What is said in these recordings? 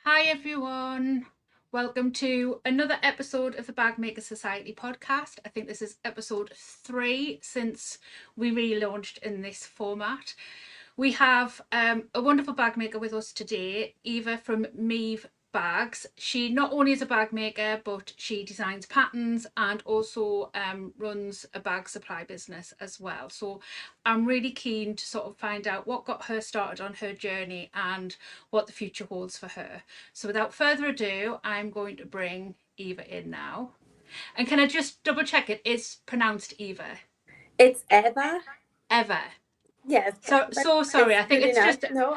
Hi everyone, welcome to another episode of the Bag Makers Society Podcast. I think this is episode 3 since we relaunched in this format. We have a wonderful bag maker with us today, Ewa from Meve Bags. She not only is a bag maker, but she designs patterns and also runs a bag supply business as well. So I'm really keen to sort of find out what got her started on her journey and what the future holds for her. So without further ado, I'm going to bring Ewa in now. And can I just double check it is pronounced Ewa? It's Eva. Eva. Yes. So sorry. I think it's enough. just No,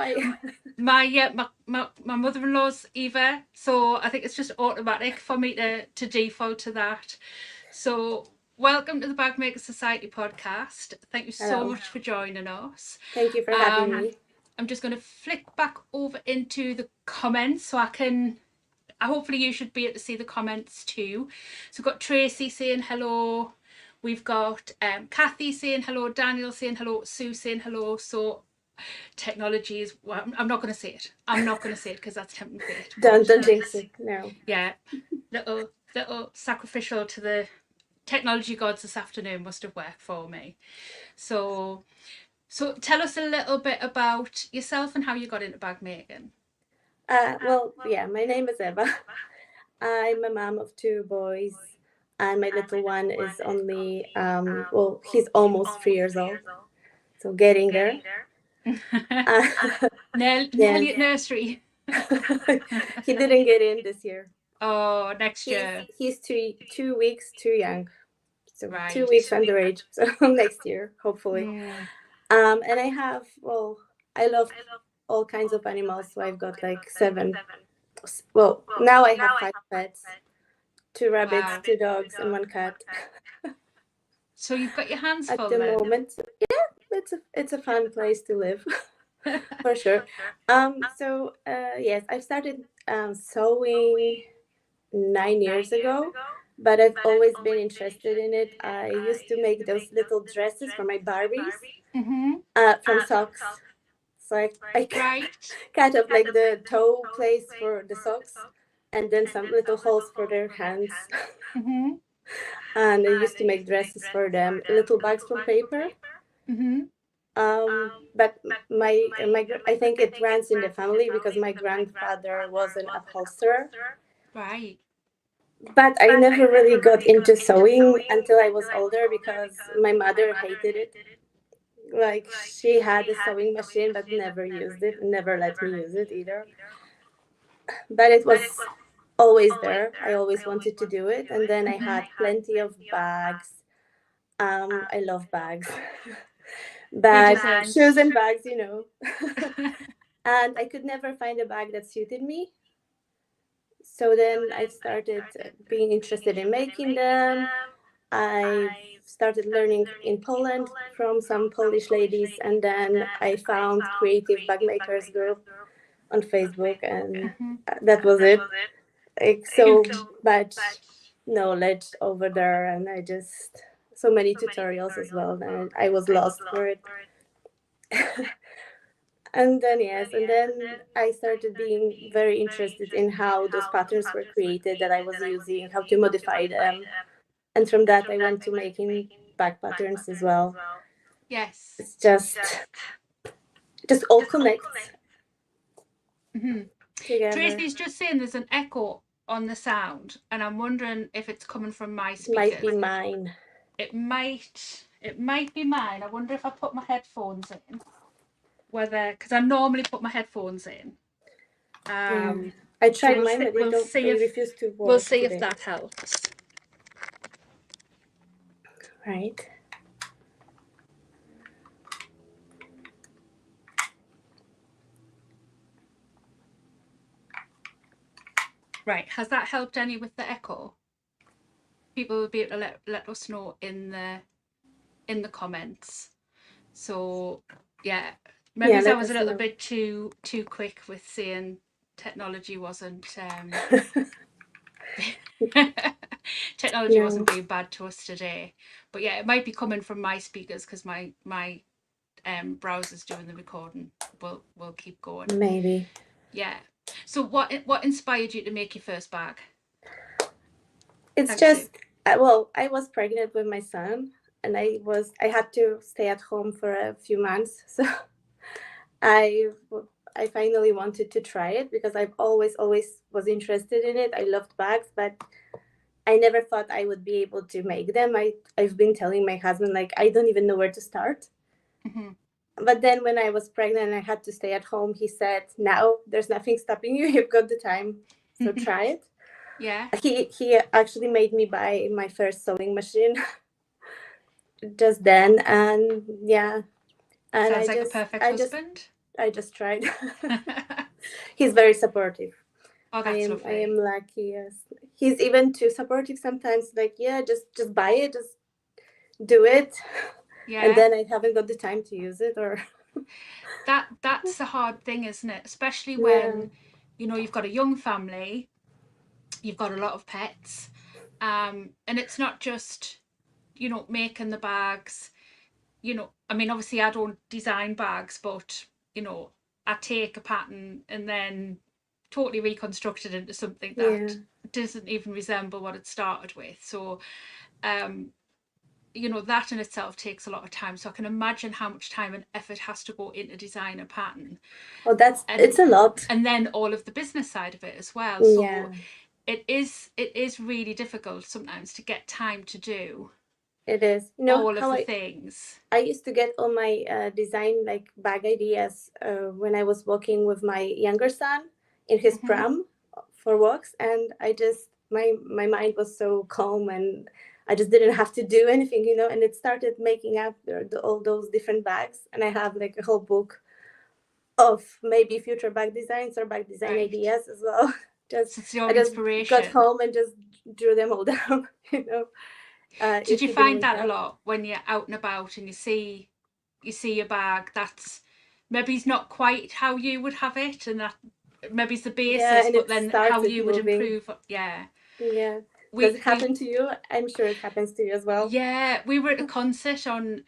my mother-in-law's Eva, so I think it's just automatic for me to default to that. So welcome to the Bag Makers Society Podcast. Thank you so much for joining us. Thank you for having me. I'm just going to flick back over into the comments so hopefully you should be able to see the comments too. So we've got Tracy saying hello. We've got Kathy saying hello, Daniel saying hello, Sue saying hello. So technology is, well, I'm not going to say it. I'm not going to say it because that's tempting fate. Don't jinx it. No. Yeah, little sacrificial to the technology gods this afternoon must have worked for me. So tell us a little bit about yourself and how you got into bag making. My name is Eva. I'm a mom of 2 boys, and my little one is only, he's almost 3 years old, so getting there. Nearly at nursery. He didn't get in this year. Oh, next year. He's 2 weeks too young, so right. 2 weeks underage. So next year, hopefully. And I love all kinds of animals. So I've got like 7. Well, now I have 5 pets, 2 rabbits, 2 dogs, and 1 cat. So you've got your hands full at the moment. Yeah, it's a fun place to live. For sure. Yes, I started sewing 9 years ago, but I've always been interested in it. I used to make those little dresses for my Barbies from socks. So I cut up like the toe place for the socks, and then some little holes for their hands. And I used to make dresses for them, little bags from paper. But I think it runs in the family because my grandfather was an upholsterer. Right. But I never really got into sewing until I was older because my mother hated it. Like, she had a sewing machine but never used it, never let me use it either. But it was always there. I always wanted to do it. And then I had plenty of bags. I love bags. But shoes and bags, And I could never find a bag that suited me. So then I started being interested in making them. I started learning in Poland from some Polish ladies, and then I found Creative Bag Makers group on Facebook, and that was it. Like, so much knowledge over there, and so many tutorials as well, and I was lost for it. And then I started being very interested in how those patterns were created that I was using, how to modify them. And from that, I went to making bag patterns as well. Yes. It's just all connects. Tracy's just saying there's an echo on the sound, and I'm wondering if it's coming from my speakers. Might be mine. It might be mine. I wonder if I put my headphones in. Because I normally put my headphones in. I tried mine, but they refuse to work. We'll see if that helps. Right. Right. Has that helped any with the echo? People will be able to let us know in the comments. So yeah. Maybe I was a little bit too quick with saying technology wasn't technology wasn't being bad to us today. But yeah, it might be coming from my speakers because my browser's doing the recording. We'll keep going. Maybe. Yeah. So what inspired you to make your first bag? It's Thanks, Sue. just well, I was pregnant with my son, and I had to stay at home for a few months, so I I finally wanted to try it because I've always was interested in it. I loved bags, but I never thought I would be able to make them. I've been telling my husband like I don't even know where to start. Mm-hmm. But then when I was pregnant and I had to stay at home, he said, "Now there's nothing stopping you. You've got the time, so try it." Yeah. He actually made me buy my first sewing machine just then, and yeah, and Sounds like a perfect husband. I just tried. He's very supportive. Oh, that's I am lovely. lucky. Yes, he's even too supportive sometimes. Like, yeah, just buy it, just do it, and Yeah. then I haven't got the time to use it. Or That's the hard thing, isn't it? Especially yeah, when, you've got a young family, you've got a lot of pets, and it's not just, making the bags. I mean, obviously, I don't design bags, but I take a pattern and then totally reconstruct it into something yeah, that doesn't even resemble what it started with. So, um, that in itself takes a lot of time. So I can imagine how much time and effort has to go into design a pattern, oh, that's and it's a lot. and then all of the business side of it as well. So Yeah, it is really difficult sometimes to get time to do it is. You know all of how the things. I used to get all my design like bag ideas when I was walking with my younger son in his Mm-hmm. pram for walks, and I just my mind was so calm, and I just didn't have to do anything, you know. And it started making up all those different bags, and I have like a whole book of maybe future bag designs or bag design Right. ideas as well. just So it's I your just got inspiration. home and just drew them all down, you know. Did If you he didn't find wake that a up. lot when you're out and about and you see a bag that's maybe it's not quite how you would have it, and that maybe it's the Yeah, basis, and but it then how started you would moving. improve? Yeah. Yeah. Does we it we happen to you? I'm sure it happens to you as well. Yeah, we were at a concert on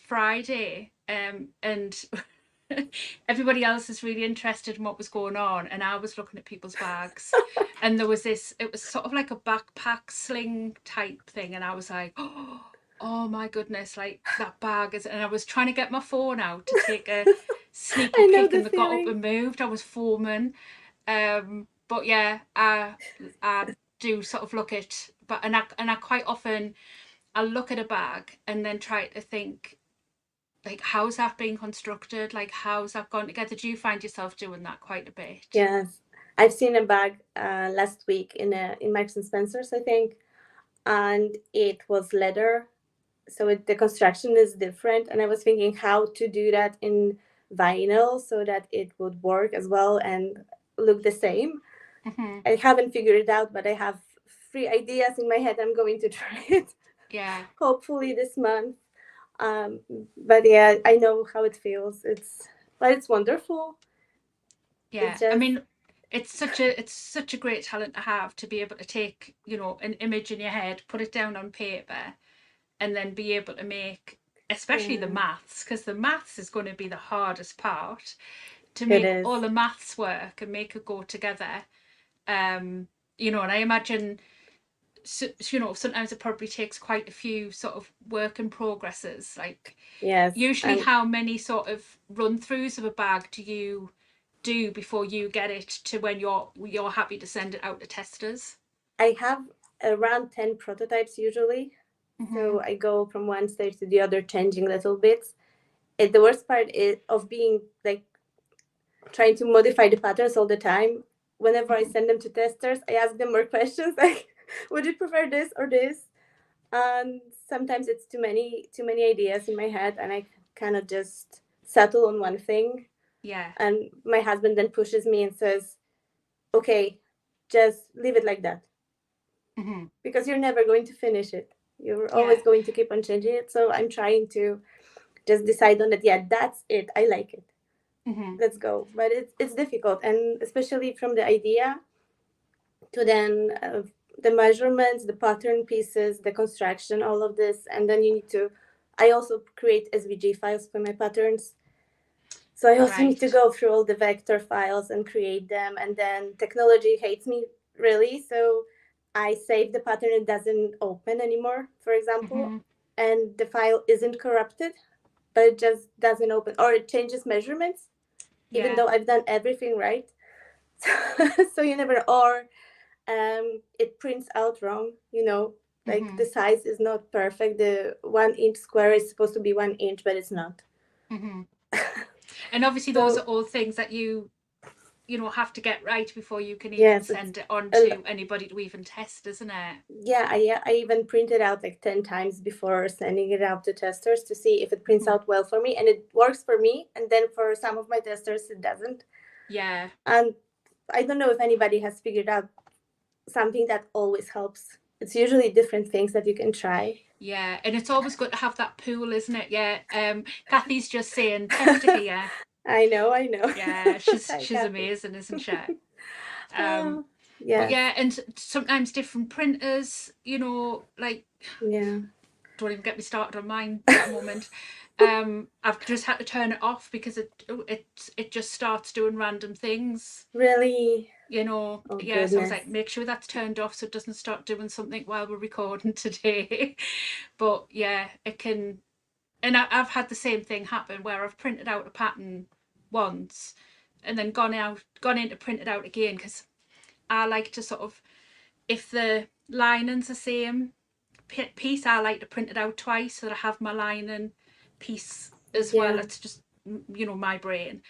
Friday, and everybody else is really interested in what was going on, and I was looking at people's bags, and there was this. It was sort of like a backpack sling type thing, and I was like, oh my goodness, like that bag is. And I was trying to get my phone out to take a sneaky I know pic, the and they got up feeling. and moved. I was foaming. But yeah, I do sort of look at, but and I quite often I look at a bag and then try to think, like, how's that being constructed? Like, how's that gone together? Do you find yourself doing that quite a bit? Yes. I've seen a bag last week in Marks and Spencer's, I think, and it was leather, so the construction is different. And I was thinking how to do that in vinyl so that it would work as well and look the same. Mm-hmm. I haven't figured it out, but I have 3 ideas in my head. I'm going to try it, Yeah, hopefully this month. Um, but yeah, I know how it feels. It's wonderful. It's yeah. I just mean, it's such a great talent to have, to be able to take an image in your head, put it down on paper, and then be able to make, especially the yeah, maths, because the maths is going to be the hardest part, to it make all is. the maths work and make it go together. And I imagine, so, sometimes it probably takes quite a few sort of work in progresses. Like, Yes, usually, and how many sort of run throughs of a bag do you do before you get it to when you're happy to send it out to testers? I have around 10 prototypes usually. Mm-hmm. So I go from one stage to the other, changing little bits. The worst part is of being like trying to modify the patterns all the time. Whenever I Mm-hmm. send them to testers, I ask them more questions like, would you prefer this or this? And sometimes it's too many ideas in my head, and I kind of just settle on one thing. Yeah. And my husband then pushes me and says, okay, just leave it like that, Mm-hmm. because you're never going to finish it. You're Yeah. always going to keep on changing it. So I'm trying to just decide on it. Yeah, that's it. I like it. Mm-hmm. Let's go. But it's difficult, and especially from the idea to then the measurements, the pattern pieces, the construction, all of this, and then you need to. I also create SVG files for my patterns, So I also need to Right. go through all the vector files and create them. And then technology hates me really. So I save the pattern, it doesn't open anymore, for example. Mm-hmm. And the file isn't corrupted, but it just doesn't open. Or it changes measurements, even Yeah. though I've done everything right. So you never, or it prints out wrong, like Mm-hmm. the size is not perfect. The 1 inch square is supposed to be 1 inch, but it's not. Mm-hmm. And obviously those are So all things that you have to get right before you can even yes, it's send it on a, to anybody to even test, isn't it? yeah, I even printed out like 10 times before sending it out to testers to see if it prints Mm-hmm. out well for me, and it works for me, and then for some of my testers it doesn't. Yeah. And I don't know if anybody has figured out something that always helps. It's usually different things that you can try. Yeah, and it's always good to have that pool, isn't it? Yeah. Kathy's just saying tester here. I know. Yeah, she's Hi, she's Kathy. amazing, isn't she? Um, Oh, but yes. yeah, and sometimes different printers, like Yeah. don't even get me started on mine at the moment. I've just had to turn it off because it just starts doing random things. Really? Oh, Yeah, so I was goodness. like, make sure that's turned off so it doesn't start doing something while we're recording today. But yeah, it can. And I've had the same thing happen where I've printed out a pattern once and then gone in to print it out again, because I like to sort of, if the lining's the same piece, I like to print it out twice so that I have my lining piece as well. Yeah. It's just my brain.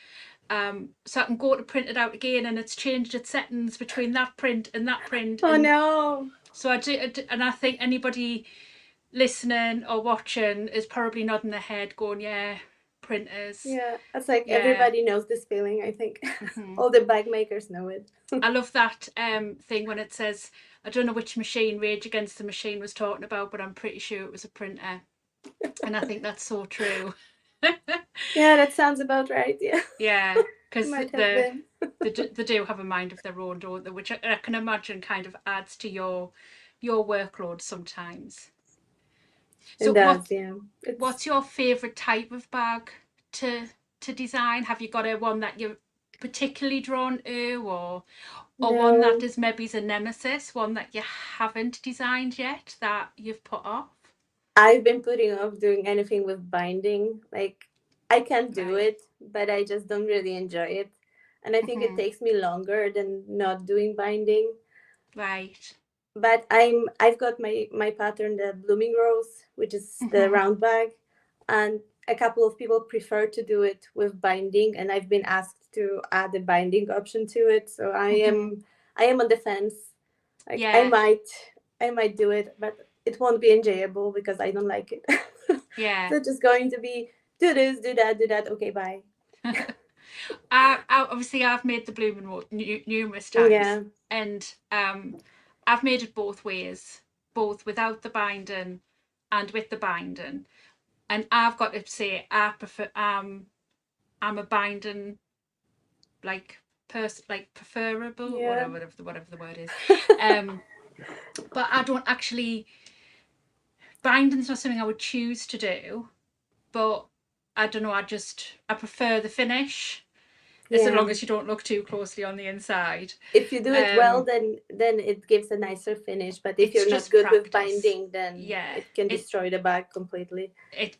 So I can go to print it out again and it's changed its settings between that print and that print, Oh, and no. so I do, and I think anybody listening or watching is probably nodding their head going, yeah, printers. Yeah. It's like Yeah. everybody knows this feeling, I think. Mm-hmm. All the bag makers know it. I love that thing when it says, I don't know which machine Rage Against the Machine was talking about, but I'm pretty sure it was a printer. And I think that's so true. Yeah, that sounds about right. Yeah. Yeah, because Might have been. they do have a mind of their own, don't they? Which I can imagine kind of adds to your workload sometimes. It So does, yeah. It's what's your favourite type of bag to design? Have you got a one that you're particularly drawn to, or one that no. is maybe a nemesis, one that you haven't designed yet that you've put off? I've been putting off doing anything with binding. Like, I can do Right. it, but I just don't really enjoy it. And I think it Mm-hmm. takes me longer than not doing binding. Right. But I've got my pattern, the blooming rose, which is the Mm-hmm. round bag, and a couple of people prefer to do it with binding, and I've been asked to add a binding option to it. So I Mm-hmm. am I am on the fence. Like, Yeah. I might do it, but it won't be enjoyable because I don't like it. Yeah. So it's just going to be do this, do that, do that. Okay, bye. Obviously I've made the blooming road numerous times, Yeah, and I've made it both ways, both without the binding and with the binding. And I've got to say, I prefer. I'm a binding like person, like preferable, yeah, whatever the word is. Um, but I don't actually. Binding's not something I would choose to do, but I don't know. I prefer the finish, as yeah. long as you don't look too closely on the inside. If you do it well, Um, then it gives a nicer finish. But if it's you're not just good with practice. binding, then Yeah, it can it destroy the bag completely.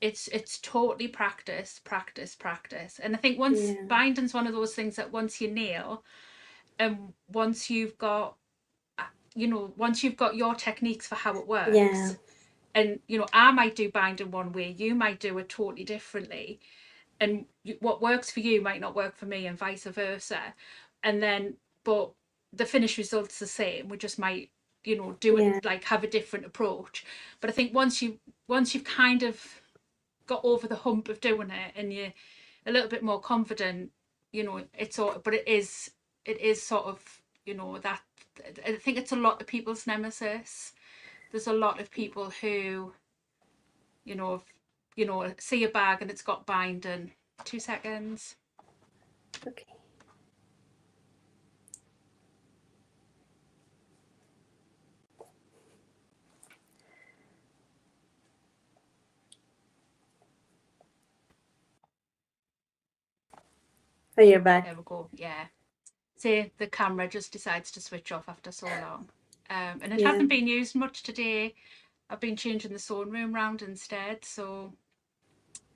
it's totally practice, practice, practice. And I think once Yeah, binding's one of those things that once you nail, and once you've got once you've got your techniques for how it yeah, works, and I might do binding one way, you might do it totally differently, and what works for you might not work for me, and vice versa. And then, but the finished result's the same. We just might, do it, yeah, like have a different approach. But I think once you've kind of got over the hump of doing it and you're a little bit more confident, it's all. But it is sort of, that I think it's a lot of people's nemesis. There's a lot of people who, if, see a bag and it's got binding. 2 seconds. okay. Oh, you're back. There we go. Yeah. See, the camera just decides to switch off after so long. And it Yeah. hasn't been used much today. I've been changing the sewing room round instead, so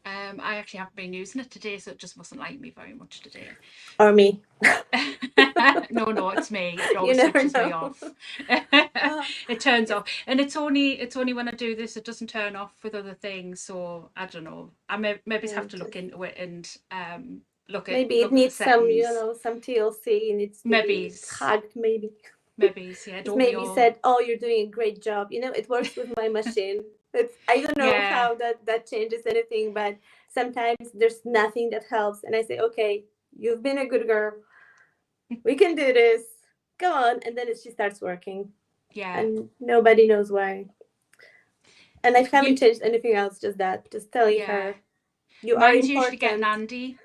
I actually haven't been using it today, so it just wasn't like me very much today. Or me. No, it's me. It You always never switches me know. off. It turns off, and it's only when I do this. It doesn't turn off with other things. So I don't know. I maybe Yeah, have to look into it and look at maybe it look at the needs some, settings. some TLC. It needs to be hacked, maybe. Yeah. It's Don't we maybe all? said, "Oh, you're doing a great job." It works with my machine. I don't know Yeah. how that changes anything, but sometimes there's nothing that helps, and I say, "Okay, you've been a good girl. We can do this. Go on." And then she starts working, Yeah. and nobody knows why. And I haven't changed anything else. Just that, just telling her, "You are Mine's usually getting important." Andy.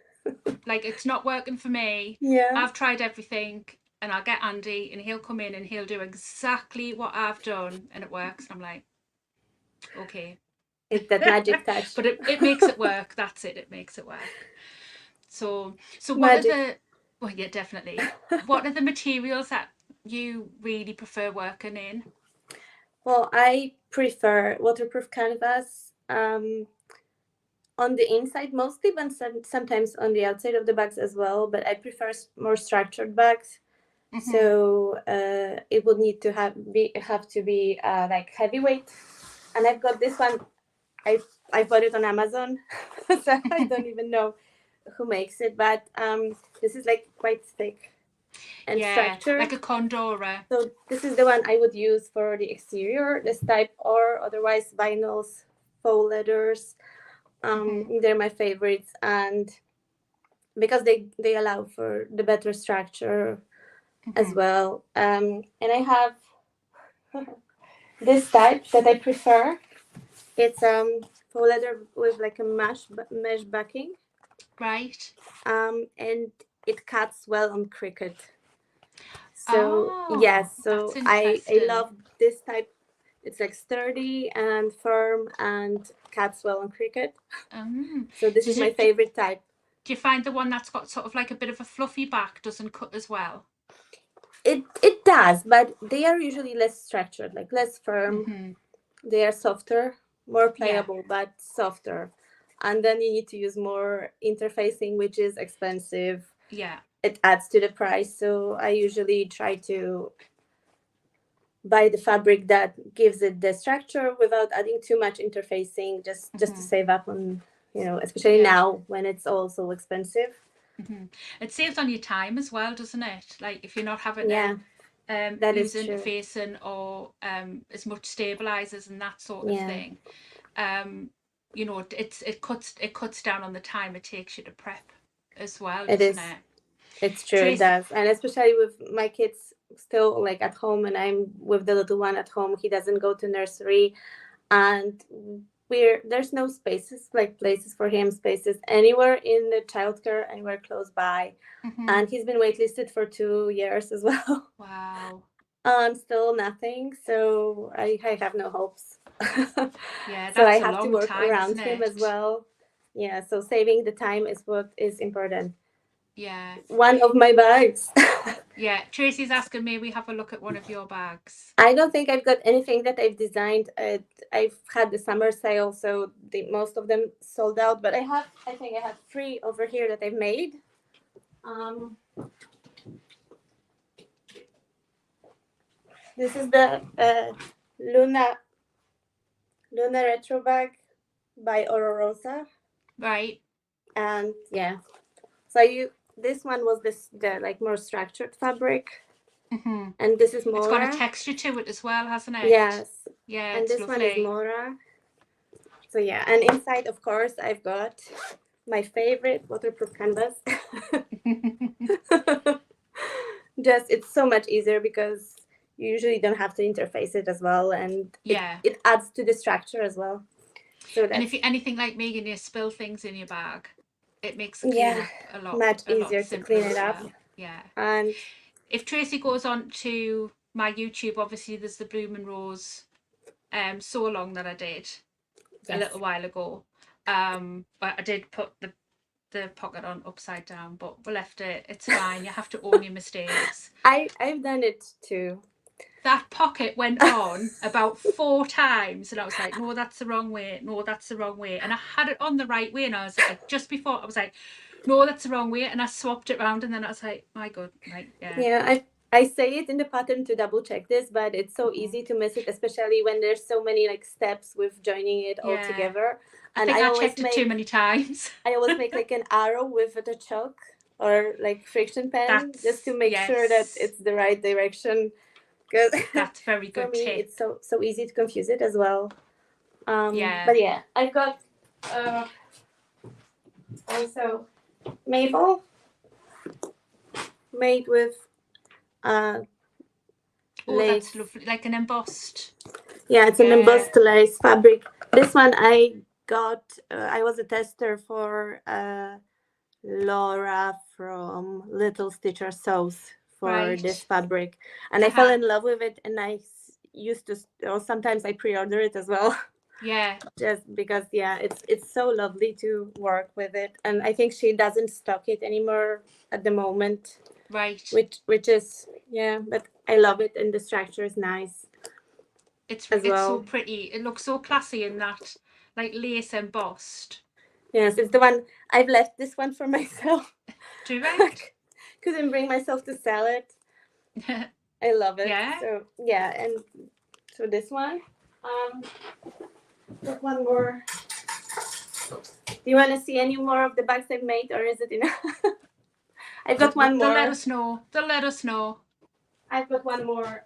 Like, it's not working for me. Yeah. I've tried everything, and I'll get Andy, and he'll come in and he'll do exactly what I've done, and it works. And I'm like, okay. It's that magic touch. But it makes it work. That's it. It makes it work. So what Magic. are the? Well, yeah, definitely. What are the materials that you really prefer working in? Well, I prefer waterproof canvas. On the inside mostly, but sometimes on the outside of the bags as well. But I prefer more structured bags. Mm-hmm. So it would need to have to be like heavyweight. And I've got this one. I bought it on Amazon, so I don't even know who makes it. But this is like quite thick and structured, like a Condora. So this is the one I would use for the exterior, this type, or otherwise vinyls, faux leathers. They're my favorites, and because they allow for the better structure as well. And I have this type that I prefer. It's faux leather with like a mesh backing, right? And it cuts well on cricket. So yes, so I love this type. It's like sturdy and firm and cuts well on cricket. So this is my favorite type. Do you find the one that's got sort of like a bit of a fluffy back doesn't cut as well? It does, but they are usually less structured, like less firm. They are softer, more playable, but softer. And then you need to use more interfacing, which is expensive. Yeah. It adds to the price. So I usually try to buy the fabric that gives it the structure without adding too much interfacing, just to save up on, especially now when it's all so expensive. It saves on your time as well, doesn't it? Like if you're not having to use interfacing or as much stabilizers and that sort of thing. It cuts down on the time it takes you to prep as well, doesn't it? It's true, it does. And especially with my kids still like at home, and I'm with the little one at home. He doesn't go to nursery, and there's no places for him, spaces anywhere in the childcare, anywhere close by. And he's been waitlisted for 2 years as well. Wow. Still nothing. So I have no hopes. Yeah, so I have to work around him as well. Yeah, so saving the time is what is important. Yeah. One of my bags. Yeah, Tracy's asking me we have a look at one of your bags. I don't think I've got anything that I've designed. I've had the summer sale, so most of them sold out. But I think I have 3 over here that I've made. This is the Luna Retro bag by Ororosa. Right. And yeah, so this one was the like more structured fabric. And this is Mora. It's got a texture to it as well, hasn't it? Yes. Yeah, and this lovely. one is Mora. So yeah, and inside, of course, I've got my favorite waterproof canvas. It's so much easier because you usually don't have to interface it as well, and it adds to the structure as well. So and if you're anything like me and you spill things in your bag, it makes the cleanup a lot easier to clean it up. Yeah. And if Tracy goes on to my YouTube, obviously there's the Bloom & Rose sew along that I did a little while ago. But I did put the pocket on upside down, but we left it. It's fine. You have to own your mistakes. I've done it too. That pocket went on about 4 times, and I was like, no, that's the wrong way. No, that's the wrong way. And I had it on the right way, and I was like, just before I was like, no, that's the wrong way, and I swapped it around, and then I was like, my God, like, yeah. Yeah, I say it in the pattern to double check this, but it's so easy to miss it, especially when there's so many like steps with joining it all Yeah. together. I And think I I always checked it too many times. I always make like an arrow with the chalk or like friction pen just to make sure that it's the right direction. Because That's very for good me, tip. it's so easy to confuse it as well. Yeah. But yeah, I've got also Mabel made with Oh, that's lovely, like an embossed. Yeah, it's an embossed lace fabric. This one I got. I was a tester for Laura from Little Stitcher Sews for this fabric, and I fell in love with it. And I used to, or sometimes I pre-order it as well. Yeah. Just because, yeah, it's so lovely to work with it, and I think she doesn't stock it anymore at the moment. Right. Which is, yeah, but I love it, and the structure is nice. It's so pretty. It looks so classy in that, like, lace embossed. Yes, it's the one. I've left this one for myself. Direct. Couldn't bring myself to sell it. I love it. Yeah. So yeah, and so this one. Just one more. Do you want to see any more of the bags I've made, or is it enough? I've got one more. They'll let us know. They'll let us know. I've got one more.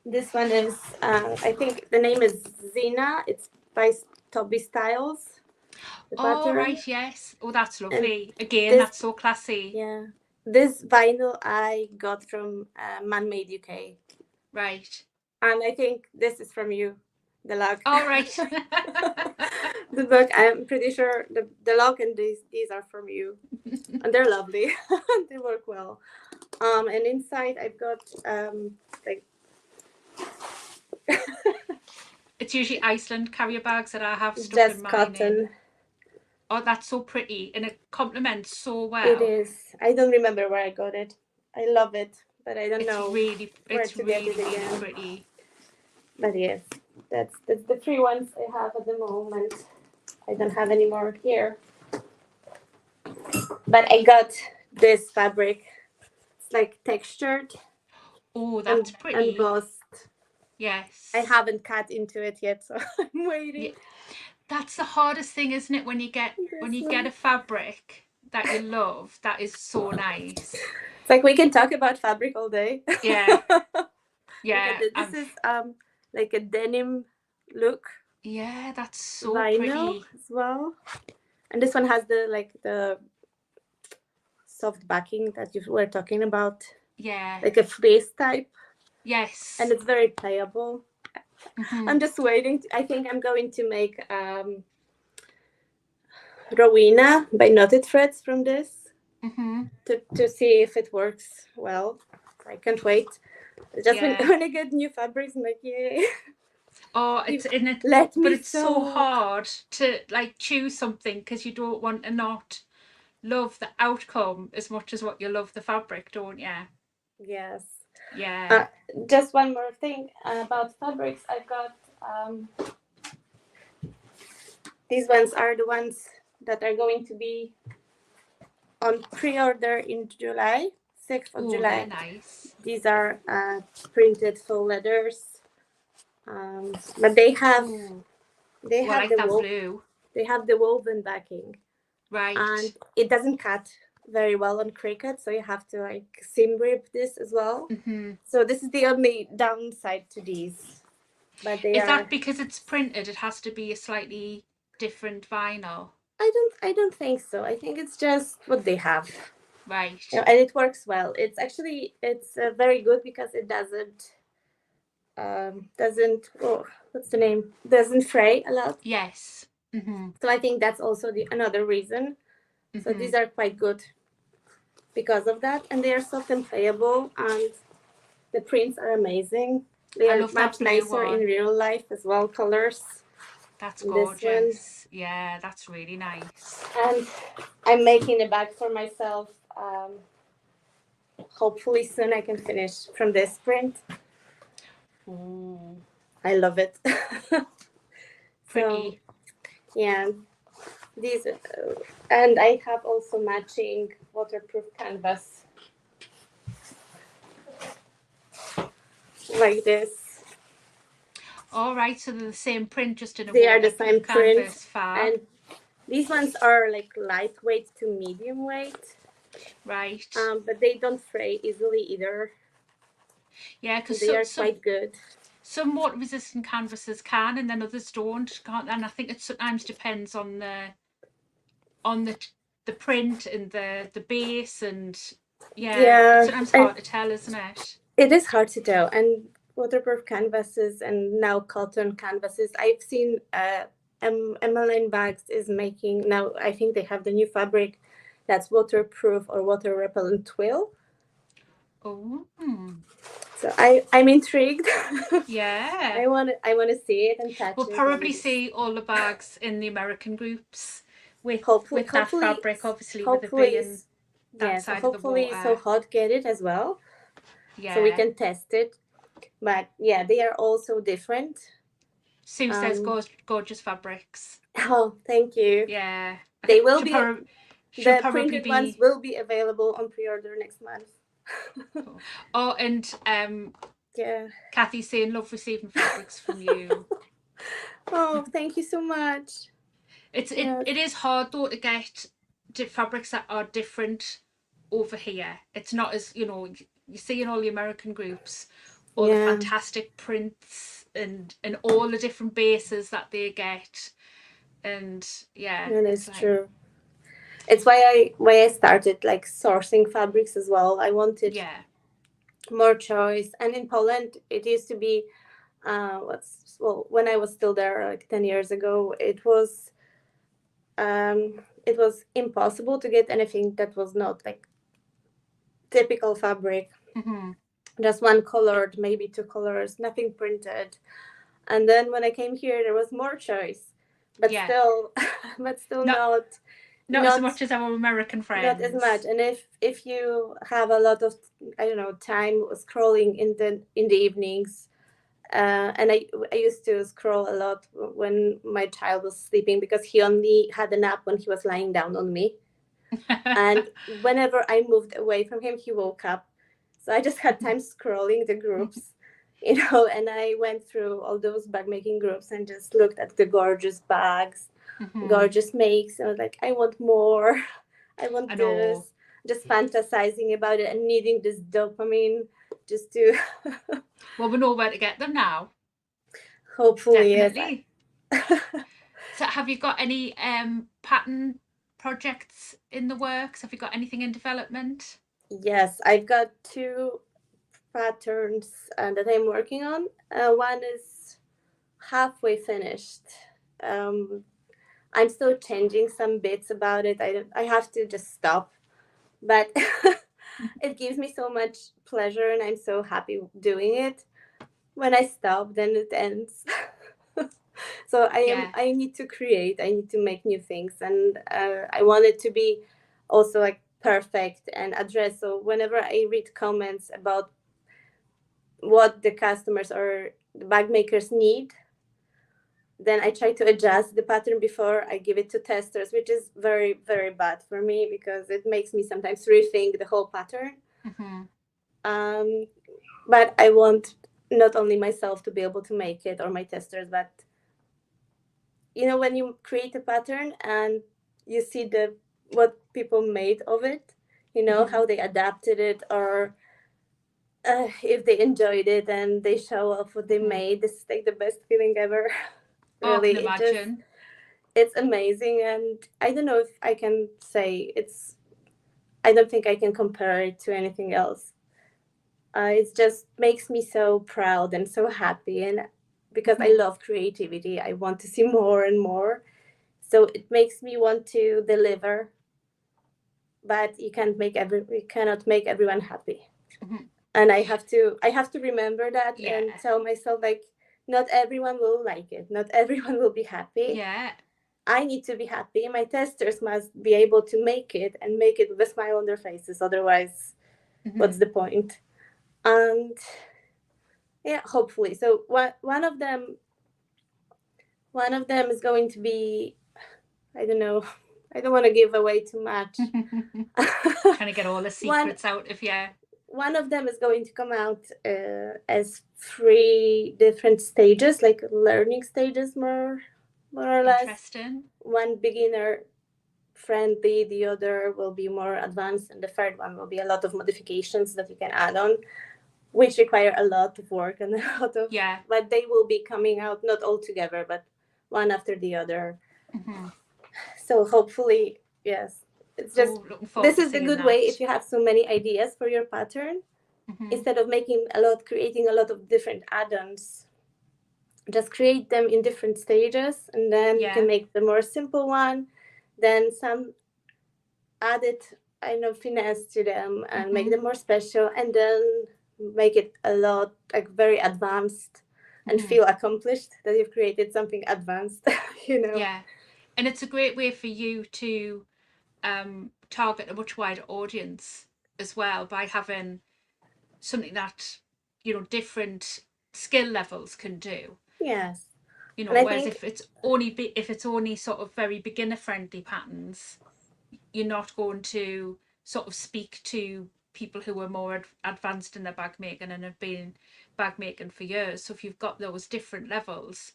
This one is, I think the name is Zina. It's by Toby Styles. Oh, right, yes. Oh, that's lovely. And again, that's so classy. Yeah. This vinyl I got from Man-Made UK. Right. And I think this is from you, the log. Oh, right. The book, I'm pretty sure the log and these are from you. And they're lovely. They work well. And inside I've got like it's usually Iceland carrier bags that I have stuck just in mine. Cotton. Oh, that's so pretty, and it complements so well. It is. I don't remember where I got it. I love it, but I don't know where to get it again. Pretty. But yes, that's the 3 ones I have at the moment. I don't have any more here. But I got this fabric. It's like textured. Oh, that's pretty. Embossed. Yes. I haven't cut into it yet, so I'm waiting. Yeah. That's the hardest thing, isn't it? When you get a fabric that you love, that is so nice. It's like we can talk about fabric all day. Yeah. Yeah. This is like a denim look. Yeah, that's so vinyl pretty as well. And this one has the soft backing that you were talking about. Yeah. Like a fleece type. Yes. And it's very playable. Mm-hmm. I'm just waiting. I think I'm going to make Rowena by Knotted Threads from this to see if it works well. I can't wait. Just when I get new fabrics, I'm like, yay. Oh, it's in it. But it's so hard to like choose something because you don't want to not love the outcome as much as what you love the fabric, don't you? Yes. Yeah. Just one more thing about fabrics. I've got these ones are the ones that are going to be on pre-order in July, 6th of July. They're nice. These are printed faux leathers, but they have like the that blue. They have the woven backing, right? And it doesn't cut very well on Cricut, so you have to like seam rip this as well. So this is the only downside to these. But is that because it's printed? It has to be a slightly different vinyl. I don't think so. I think it's just what they have. Right. And it works well. It's actually very good because it doesn't what's the name? Doesn't fray a lot. Yes. So I think that's also another reason. So these are quite good because of that, and they are soft and playable, and the prints are amazing. They are much nicer in real life as well. Colors. That's this one. gorgeous. Yeah, that's really nice. And I'm making a bag for myself. Hopefully soon I can finish from this print. Ooh, I love it. So pretty. yeah, these and I have also matching waterproof canvas like this. All right, so they're the same print, just in a They are the same waterproof print, canvas. Fab. and these ones are like lightweight to medium weight. Right. But they don't fray easily either. Yeah, because they are quite good. Some water resistant canvases can, and then others don't. Can't, and I think it sometimes depends on the print and the base, and yeah, it's sometimes hard to tell, isn't it? It is hard to tell. And waterproof canvases and now cotton canvases. I've seen MLN Bags is making now. I think they have the new fabric that's waterproof or water repellent twill. Oh. So I'm intrigued. Yeah. I want to see it and touch it. We'll probably see all the bags in the American groups with that fabric, obviously, with it being that side of the water. So hot get it as well. Yeah. So we can test it. But yeah, they are all so different. Sue says gorgeous fabrics. Oh, thank you. Yeah. They will be. The printed ones will be available on pre-order next month. Oh, and yeah, Kathy's saying love receiving fabrics from you. Oh, thank you so much. It is hard though to get fabrics that are different over here. It's not as, you see in all the American groups all the fantastic prints and all the different bases that they get, and yeah, that is true. It's why I started like sourcing fabrics as well. I wanted more choice, and in Poland it used to be when I was still there like 10 years ago, it was impossible to get anything that was not like typical fabric. Mm-hmm. Just one colored, maybe two colors, nothing printed. And then when I came here, there was more choice, but still not as much as our American friends. Not as much. And if you have a lot of time scrolling in the evenings, and I used to scroll a lot when my child was sleeping, because he only had a nap when he was lying down on me. And whenever I moved away from him, he woke up. So I just had time scrolling the groups, and I went through all those bag making groups and just looked at the gorgeous bags, gorgeous makes. And I was like, I want more. I want this. Just fantasizing about it and needing this dopamine just to... Well, we know where to get them now. Hopefully, definitely. Yes. So have you got any pattern projects in the works? Have you got anything in development? Yes, I've got 2 patterns that I'm working on. One is halfway finished. I'm still changing some bits about it. I have to just stop, but it gives me so much pleasure and I'm so happy doing it. When I stop, then it ends. So I need to create, I need to make new things, and I want it to be also like perfect and addressed. So whenever I read comments about what the customers or the bag makers need, then I try to adjust the pattern before I give it to testers, which is very, very bad for me because it makes me sometimes rethink the whole pattern. But I want not only myself to be able to make it or my testers, but when you create a pattern and you see what people made of it, how they adapted it, or if they enjoyed it and they show off what they made, this is like the best feeling ever. Really, I can imagine. It's amazing, and I don't know if I can say I don't think I can compare it to anything else. It just makes me so proud and so happy, and because I love creativity, I want to see more and more. So it makes me want to deliver, but you cannot make everyone happy. And I have to remember that and tell myself, like, not everyone will like it. Not everyone will be happy. Yeah. I need to be happy. My testers must be able to make it and make it with a smile on their faces. Otherwise, what's the point? And yeah, hopefully. So one of them is going to be, I don't know. I don't want to give away too much. Trying to get all the one secrets out of you. one of them is going to come out as three different stages, like learning stages, more or less. Interesting. One beginner friendly, the other will be more advanced, and the third one will be a lot of modifications that you can add on, which require a lot of work and a lot of. Yeah. But they will be coming out not all together, but one after the other. So hopefully, yes. It's just this is the good way if you have so many ideas for your pattern. Instead of creating a lot of different add-ons, just create them in different stages, and then you can make the more simple one, then some added finesse to them and make them more special, and then make it a lot like very advanced and feel accomplished that you've created something advanced. Yeah, and it's a great way for you to target a much wider audience as well by having something that different skill levels can do. Yes. Whereas if it's only sort of very beginner friendly patterns, you're not going to sort of speak to people who are more advanced in their bag making and have been bag making for years. So if you've got those different levels,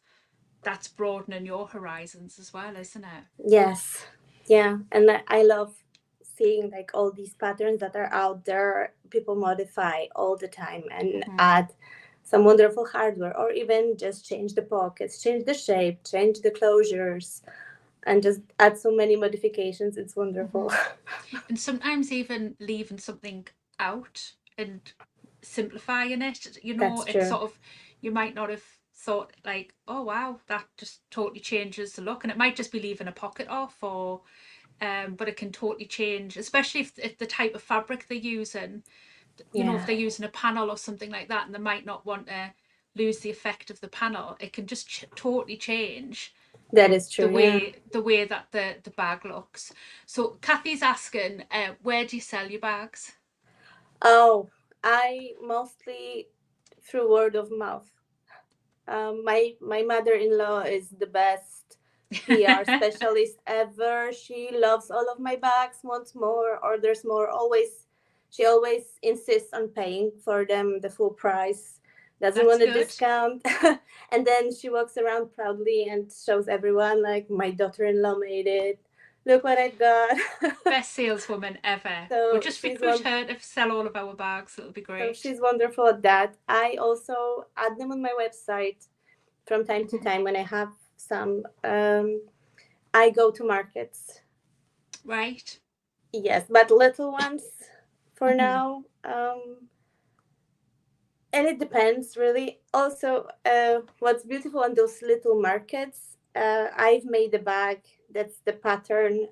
that's broadening your horizons as well, isn't it? Yes. Yeah. And I love seeing like all these patterns that are out there, people modify all the time and add some wonderful hardware, or even just change the pockets, change the shape, change the closures, and just add so many modifications. It's wonderful. And sometimes even leaving something out and simplifying it, That's it's true. sort of, you might not have thought like, oh wow, that just totally changes the look, and it might just be leaving a pocket off, or but it can totally change, especially if the type of fabric they're using, if they're using a panel or something like that, and they might not want to lose the effect of the panel, it can just totally change That is true. the way that the bag looks. So Kathy's asking, where do you sell your bags? Oh, I mostly through word of mouth. My mother-in-law is the best PR specialist ever. She loves all of my bags, wants more, orders more. She always insists on paying for them the full price. Doesn't want a discount. And then she walks around proudly and shows everyone, like, my daughter-in-law made it. Look what I got. Best saleswoman ever. So we'll just recruit her to sell all of our bags. It'll be great. So she's wonderful at that. I also add them on my website from time to time when I have some. I go to markets. Right. Yes, but little ones for now. And it depends really. Also, what's beautiful on those little markets, I've made a bag that's the pattern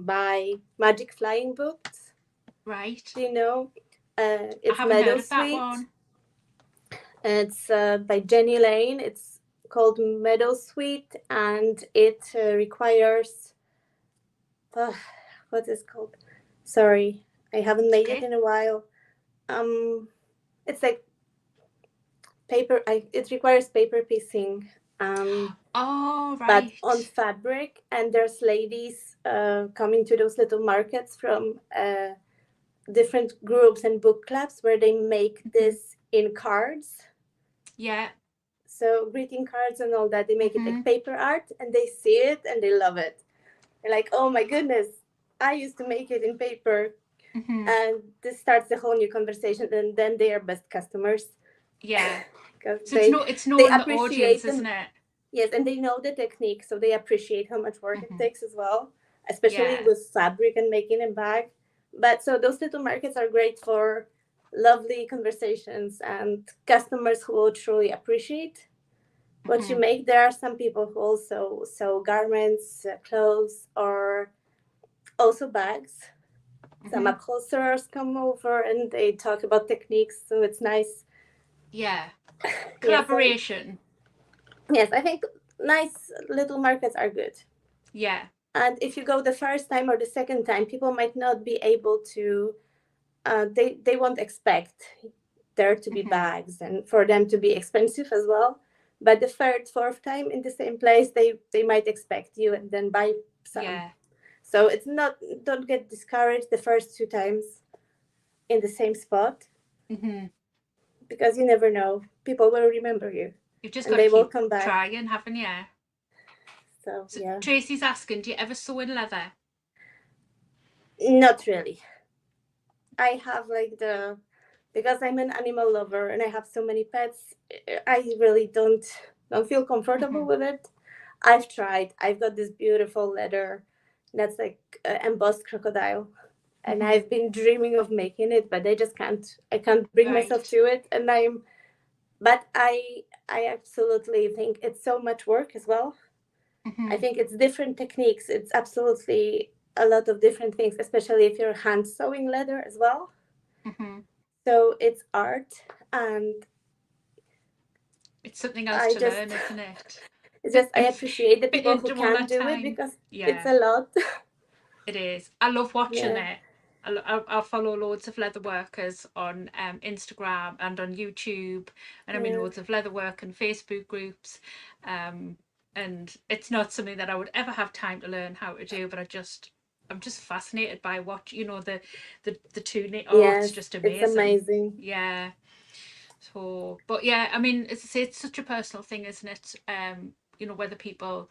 by Magic Flying Books. Right. Do you know? It's I haven't heard of that one. It's by Jenny Lane. It's called Meadow Sweet, and it requires what is it called? Sorry, I haven't made it in a while. It's like paper. It requires paper piecing. Oh, right. But on fabric, and there's ladies coming to those little markets from different groups and book clubs where they make this in cards. Yeah. So greeting cards and all that, they make it like paper art, and they see it and they love it. They're like, oh my goodness, I used to make it in paper. And this starts a whole new conversation, and then they are best customers. Yeah. So it's knowing the audience, isn't it? Yes, and they know the technique, so they appreciate how much work it takes as well, especially with fabric and making a bag. But so those little markets are great for lovely conversations and customers who will truly appreciate what you make. There are some people who also sew garments, clothes, or also bags. Some upholsterers come over and they talk about techniques, so it's nice. Yeah. Collaboration. Yes, I think nice little markets are good. Yeah. And if you go the first time or the second time, people might not be able to. They won't expect there to be Hmm. bags and for them to be expensive as well. But the third, fourth time in the same place, they might expect you and then buy some. Yeah. So it's not, don't get discouraged the first two times in the same spot, Hmm. because you never know. People will remember you You've just and got to they will keep come back. trying, haven't you? So So yeah, Tracy's asking, do you ever sew in leather? not really. I have like the, because I'm an animal lover and I have so many pets, I really don't feel comfortable Hmm. with it. I've tried. I've got this beautiful leather that's like embossed crocodile, and Hmm. I've been dreaming of making it, but I just can't. I can't bring myself Right. to it, and but I absolutely think it's so much work as well. I Hmm. think it's different techniques. It's absolutely a lot of different things, especially if you're hand sewing leather as well. Hmm. So it's art, and It's something else I to just learn, isn't it? it's just I And appreciate the fit people who into all can that do it time. because it's Yeah, a lot. it is. I love watching Yeah, it. I follow loads of leather workers on Instagram and on YouTube, and I'm in yeah, loads of leather work and Facebook groups. Um, and it's not something that I would ever have time to learn how to do, but I'm just fascinated by what the two knit. Oh, it's yes, just it's amazing. amazing. Yeah. So, but yeah, I mean, as I say, it's such a personal thing, isn't it? Whether people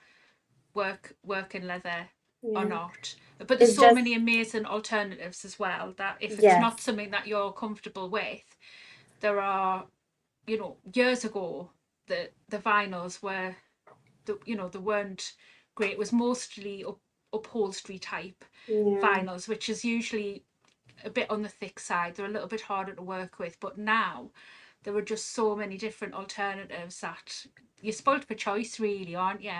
work in leather or Yeah, not. But there's it's so just many amazing alternatives as well that if it's not yes, something that you're comfortable with, there are, years ago the vinyls were they weren't great. It was mostly upholstery type yeah. vinyls, which is usually a bit on the thick side. They're a little bit harder to work with, but now there are just so many different alternatives that you're spoiled for choice, really, aren't you?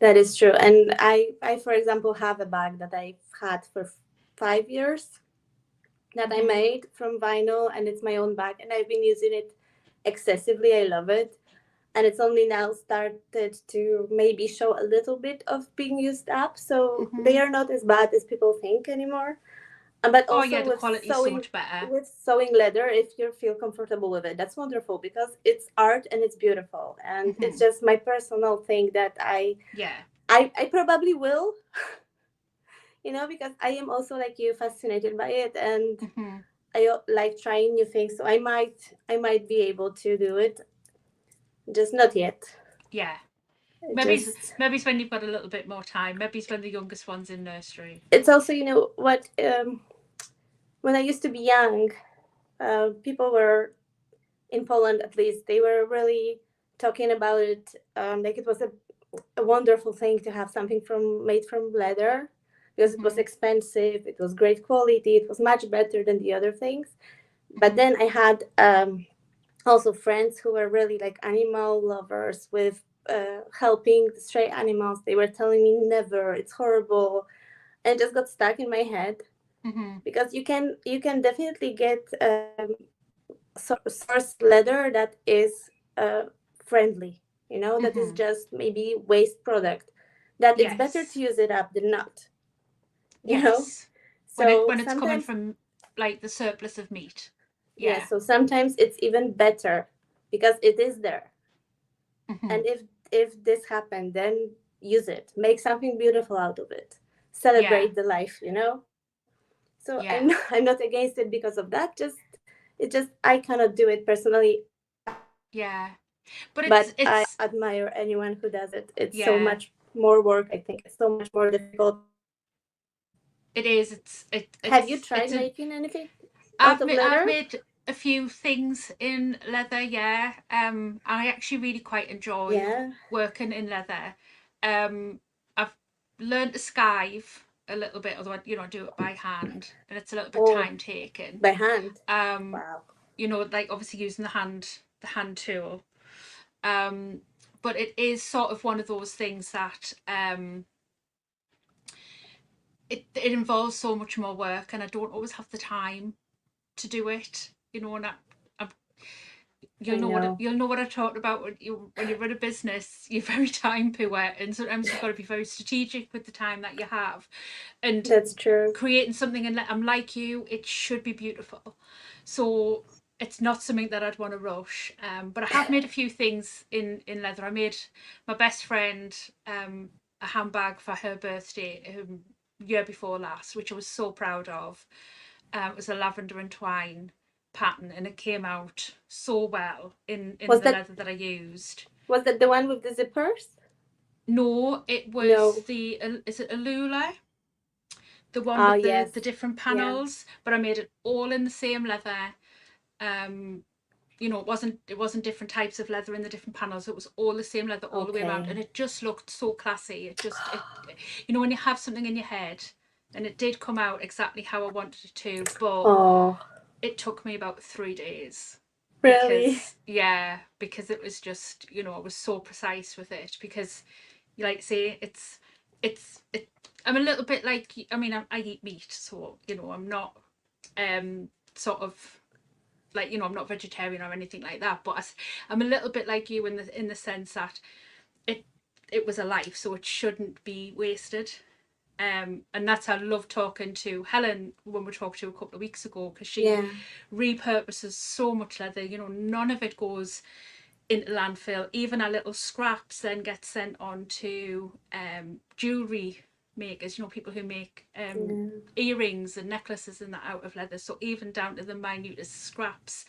That is true. And I, for example, have a bag that I've had for 5 years that I Hmm. made from vinyl, and it's my own bag, and I've been using it excessively. I love it. And it's only now started to maybe show a little bit of being used up. So they Hmm. are not as bad as people think anymore. But Oh yeah, also the quality is so much better. with sewing leather, if you feel comfortable with it, that's wonderful because it's art and it's beautiful. And it's Hmm. just my personal thing that Yeah. I probably will, because I am also like you fascinated by it, and Hmm. I like trying new things. So I might be able to do it, just not yet. Yeah. It just Maybe it's when you've got a little bit more time. Maybe it's when the youngest one's in nursery. it's also what when I used to be young, people were in Poland, at least they were really talking about it, like it was a wonderful thing to have something made from leather, because it was Hmm. expensive, it was great quality, it was much better than the other things. But Hmm. then I had also friends who were really like animal lovers with helping the stray animals. They were telling me never, it's horrible, and it just got stuck in my head, Hmm. because you can definitely get source leather that is friendly, that is Hmm. just maybe waste product, that it's better to Yes. use it up than not, you know Yes. so When it's coming sometimes, from like the surplus of meat. yeah, Yeah. so sometimes it's even better because it is there. Hmm. And if this happened, then use it, make something beautiful out of it, Yeah. celebrate the life. So I'm Yeah. I'm not against it because of that, just I cannot do it personally. I try, Yeah. But but I it's admire anyone who does it. It's so yeah. much more work. I think it's so much more difficult. It is. Have you It's tried a. making anything out of I've leather? made a few things in leather. Yeah. I actually really quite enjoy Yeah. working in leather. I've learned to skive a little bit, although I do it by hand, and it's a little bit Oh, time taking. by hand. Um, Wow. like obviously using the hand tool. Um, but it is sort of one of those things that it involves so much more work, and I don't always have the time to do it. And I know. you'll know what I talked about when you run a business. You're very time poor, and sometimes you've got to be very strategic with the time that you have, and That's true. creating something. And I'm like you, it should be beautiful. So it's not something that I'd want to rush. But I have made a few things in leather. I made my best friend a handbag for her birthday year before last, which I was so proud of. It was a lavender and twine pattern, and it came out so well in Was the that leather that I used. was that the one with the zippers? No, it was No. the is it Alula, the one Ah, with yes. the different Yeah. panels, but I made it all in the same leather. You know, it wasn't different types of leather in the different panels. It was all the same leather all the way around, and Okay. it just looked so classy. You know, when you have something in your head, and it did come out exactly how I wanted it to, but Oh, it took me about 3 days really? because it was just, you know, I was so precise with it because, like say, it. I'm a little bit like, I mean, I eat meat, so you know, I'm not sort of like, you know, I'm not vegetarian or anything like that, but I'm a little bit like you in the sense that it it was a life, so it shouldn't be wasted. And that's I love talking to Helen when we talked to her a couple of weeks ago, because she Yeah. repurposes so much leather. You know, none of it goes into landfill. Even our little scraps then get sent on to jewelry makers. You know, people who make Yeah. earrings and necklaces and that out of leather. So even down to the minutest scraps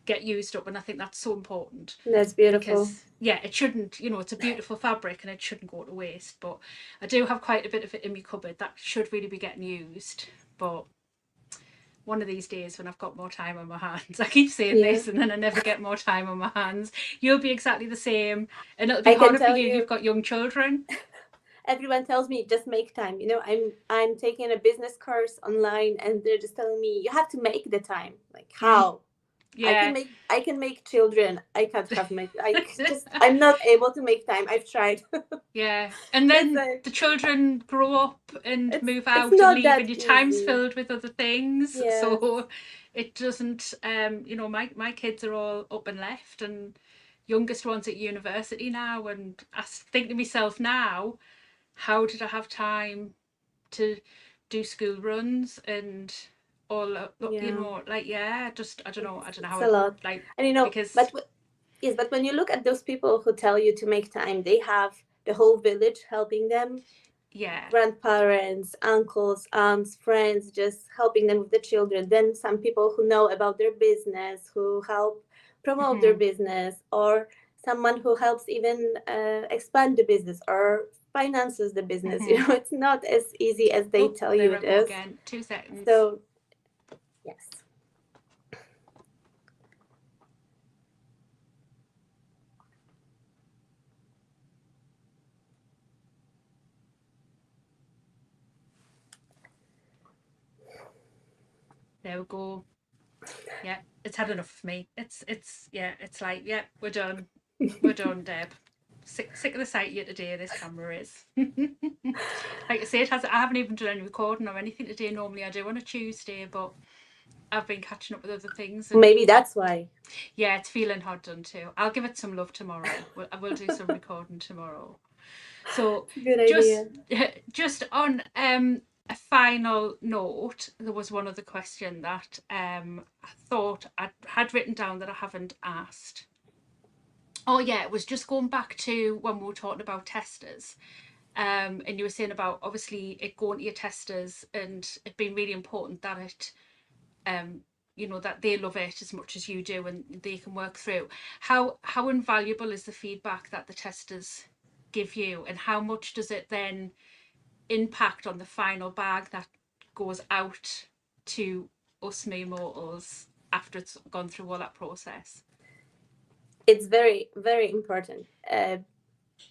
get used up, and I think that's so important That's beautiful. because it shouldn't, you know, it's a beautiful fabric and it shouldn't go to waste. But I do have quite a bit of it in my cupboard that should really be getting used. But one of these days when I've got more time on my hands, I keep saying Yeah. this and then I never get more time on my hands. You'll be exactly the same, and it'll be I can harder for tell you. you, You've got young children. everyone tells me just make time. I'm taking a business course online, and they're just telling me you have to make the time. Like how? Yeah. I can make children. I can't have make I just I'm not able to make time. I've tried. Yeah. And It's then like the children grow up and move it's out and not leave, and that your time's easy. filled with other things. Yes. So it doesn't, you know, my kids are all up and left, and youngest one's at university now. And I think to myself now, how did I have time to do school runs and all, you Yeah. know, like, just, I don't know It's how a it, lot. like, And because, yes, but when you look at those people who tell you to make time, they have the whole village helping them, yeah. grandparents, uncles, aunts, friends, just helping them with the children. Then some people who know about their business, who help promote their Mm-hmm. business, or someone who helps even expand the business or finances the business. Mm-hmm. It's not as easy as they Oh, tell you there I it go is. again. 2 seconds. So, yes. There we go. Yeah, it's had enough of me. It's like, we're done. We're done, Deb. Sick of the sight of you today, this camera is. Like I say, I haven't even done any recording or anything today. Normally I do on a Tuesday, but I've been catching up with other things, and Maybe that's why. yeah, it's feeling hard done too. I'll give it some love tomorrow. I will do some recording tomorrow. So It's a good just idea. just on a final note, there was one other question that I thought I had written down that I haven't asked. Oh yeah, it was just going back to when we were talking about testers. And you were saying about obviously it going to your testers and it being really important that it um you know, that they love it as much as you do and they can work through. How invaluable is the feedback that the testers give you, and how much does it then impact on the final bag that goes out to us mere mortals after it's gone through all that process? It's very, very important.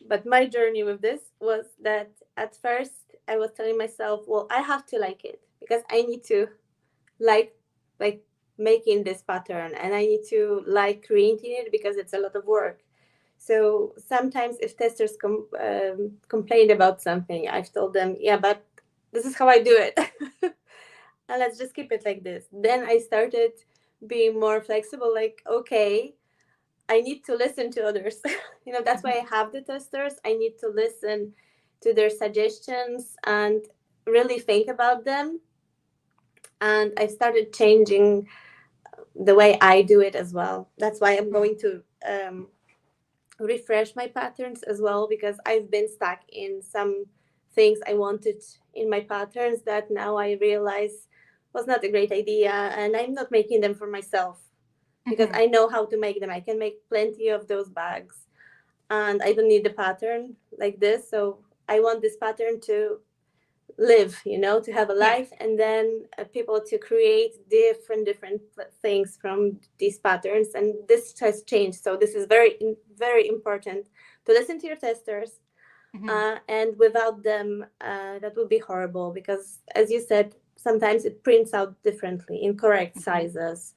But my journey with this was that at first I was telling myself, well, I have to like it because I need to like like making this pattern, and I need to like creating it because it's a lot of work. So sometimes if testers complained about something, I've told them, yeah, but this is how I do it. And let's just keep it like this. Then I started being more flexible, like, okay, I need to listen to others. That's why I have the testers. I need to listen to their suggestions and really think about them. And I started changing the way I do it as well. That's why I'm going to refresh my patterns as well, because I've been stuck in some things I wanted in my patterns that now I realize was not a great idea, and I'm not making them for myself because I know how to make them. I can make plenty of those bags, and I don't need a pattern like this. So I want this pattern to live, to have a Yeah. life, and then people to create different things from these patterns. And this has changed. So this is very important to listen to your testers. And without them, that would be horrible, because as you said, sometimes it prints out differently, incorrect sizes,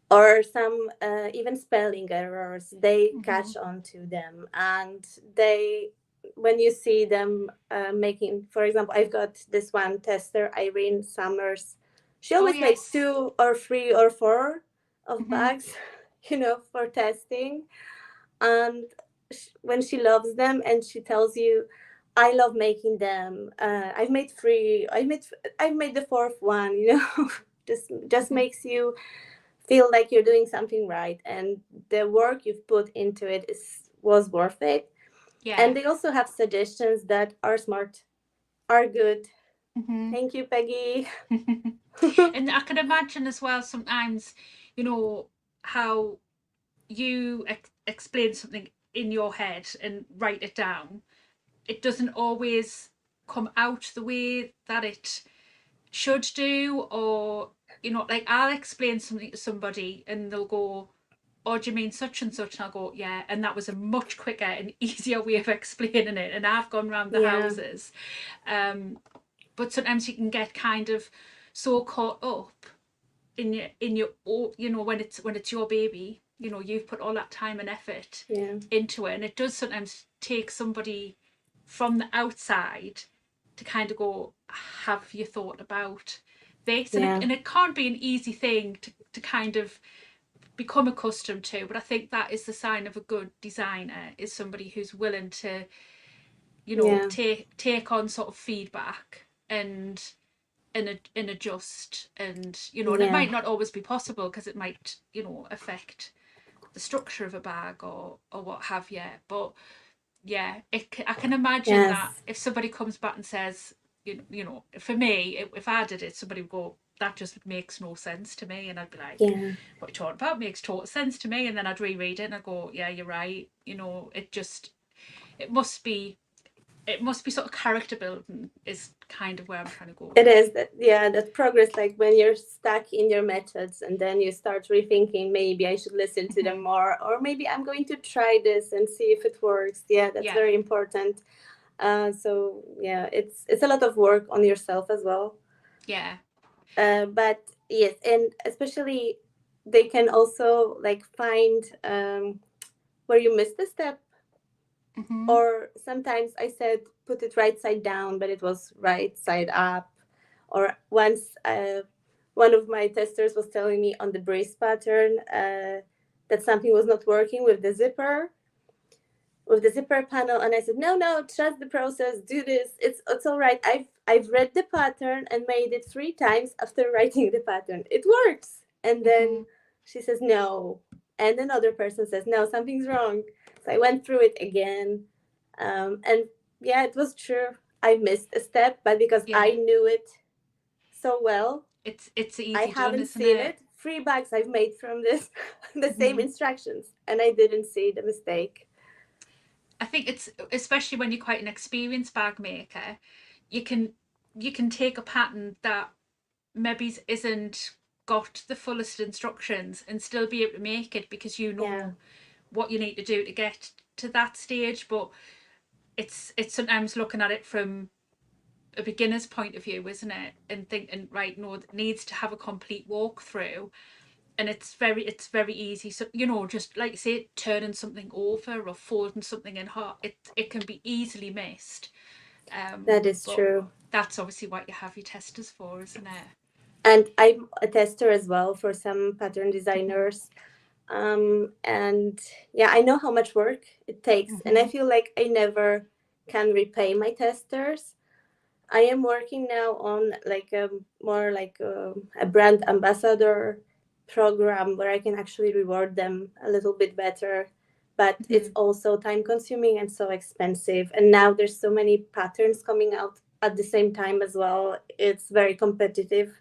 or some even spelling errors. They catch on to them, and they, when you see them making, for example, I've got this one tester, Irene Summers. She Oh always makes yes. 2 or 3 or 4 of bags, for testing. And when she loves them and she tells you, I love making them, I've made 3, I've made the 4th one, just makes you feel like you're doing something right, and the work you've put into it was worth it. Yeah. And they also have suggestions that are smart, are good. Mm-hmm. Thank you, Peggy. And I can imagine as well sometimes, how you explain something in your head and write it down. It doesn't always come out the way that it should do, or like I'll explain something to somebody and they'll go, "Oh, do you mean such and such?" And I'll go, "Yeah," and that was a much quicker and easier way of explaining it. And I've gone round the Yeah, houses, but sometimes you can get kind of so caught up in your when it's your baby. You've put all that time and effort yeah, into it, and it does sometimes take somebody from the outside to kind of go, have you thought about this? And it, yeah, and it can't be an easy thing to kind of become accustomed to, but I think that is the sign of a good designer, is somebody who's willing to yeah, take on sort of feedback and adjust, and it yeah, might not always be possible because it might affect the structure of a bag or what have you. But yeah, I can imagine that yes, if somebody comes back and says, for me, if I did it, somebody would go, that just makes no sense to me, and I'd be like, yeah, what are you talking about? It makes total sense to me. And then I'd reread it and I'd go, yeah, you're right. It must be it must be sort of character building, is kind of where I'm trying to go it with it. is that. Yeah, that progress, like when you're stuck in your methods and then you start rethinking, maybe I should listen to them more, or maybe I'm going to try this and see if it works. Yeah, that's Yeah. very important. So yeah, it's a lot of work on yourself as well. Yeah. But yes, and especially they can also like find where you missed a step, or sometimes I said put it right side down, but it was right side up. Or once one of my testers was telling me on the brace pattern that something was not working with the zipper panel, and I said, no, trust the process, do this, it's all right. I've read the pattern and made it 3 times after writing the pattern, it works. And then she says no, and another person says no, something's wrong. So I went through it again, and yeah, it was true, I missed a step, but because Yeah. I knew it so well, It's I easy done, haven't isn't seen it? it. 3 bags I've made from this, the same instructions, and I didn't see the mistake. I think it's especially when you're quite an experienced bag maker, you can you can take a pattern that maybe isn't got the fullest instructions and still be able to make it because you Yeah. know what you need to do to get to that stage. But it's sometimes looking at it from a beginner's point of view, isn't it? And thinking, right, no, it needs to have a complete walkthrough, and it's very easy. So just like say turning something over or folding something in half, it can be easily missed. That is But true. that's obviously what you have your testers for, isn't it? And I'm a tester as well for some pattern designers. And yeah, I know how much work it takes, and I Mm-hmm. feel like I never can repay my testers. I am working now on like a more like a brand ambassador program where I can actually reward them a little bit better. But it's Mm-hmm. also time consuming and so expensive. And now there's so many patterns coming out at the same time as well. It's very competitive.